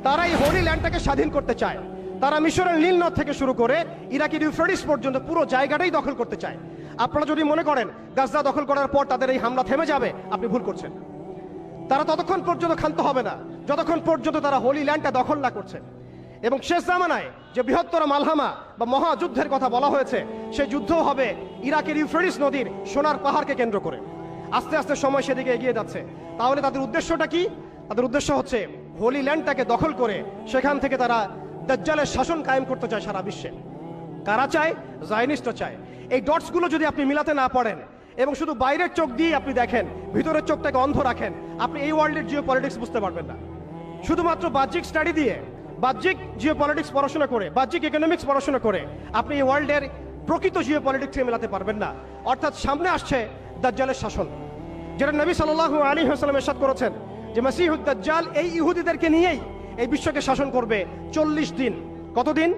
তারা এই হোলি ল্যান্ডটাকে স্বাধীন করতে চায়। তারা মিশরের নীল নদ থেকে শুরু করে ইরাকের ইউফ্রেটিস পর্যন্ত পুরো জায়গাটাই দখল করতে চায়। আপনারা যদি মনে করেন গাজা দখল করার পর তাদের এই হামলা থেমে যাবে, আপনি ভুল করছেন। তারা ততক্ষণ পর্যন্ত ক্ষান্ত হবে না যতক্ষণ পর্যন্ত তারা হোলি ল্যান্ডটা দখল না করছে। এবং শেষ জামানায় যে বৃহত্তর মালহামা বা মহাযুদ্ধের কথা বলা হয়েছে, সেই যুদ্ধ হবে ইরাকের ইউফ্রেটিস নদীর সোনার পাহাড়কে কেন্দ্র করে। আস্তে আস্তে সময় সেদিকে এগিয়ে যাচ্ছে। তাহলে তাদের উদ্দেশ্যটা কি? তাদের উদ্দেশ্য হচ্ছে হোলি ল্যান্ডটাকে দখল করে সেখান থেকে তারা দাজ্জালের শাসন কায়েম করতে চায় সারা বিশ্বে। কারা চায়? জায়নিস্টরা চায়। এই ডটসগুলো যদি আপনি মিলাতে না পারেন এবং শুধু বাইরের চোখ দিয়ে আপনি দেখেন, ভিতরের চোখটাকে অন্ধ রাখেন, আপনি এই ওয়ার্ল্ডের জিও পলিটিক্স বুঝতে পারবেন না। শুধুমাত্র বাহ্যিক স্টাডি দিয়ে, বাহ্যিক জিও পলিটিক্স পড়াশোনা করে, বাহ্যিক ইকোনমিক্স পড়াশোনা করে আপনি এই ওয়ার্ল্ডের প্রকৃত জিও পলিটিক্সকে মেলাতে পারবেন না। অর্থাৎ সামনে আসছে দাজ্জালের শাসন, যেটা নবী সাল্লাল্লাহু আলাইহি ওয়াসাল্লাম ইরশাদ করেছেন যে মাসিহুদ দাজ্জাল এই ইহুদিদেরকে নিয়েই এই বিশ্বকে শাসন করবে 40 দিন। কতদিন?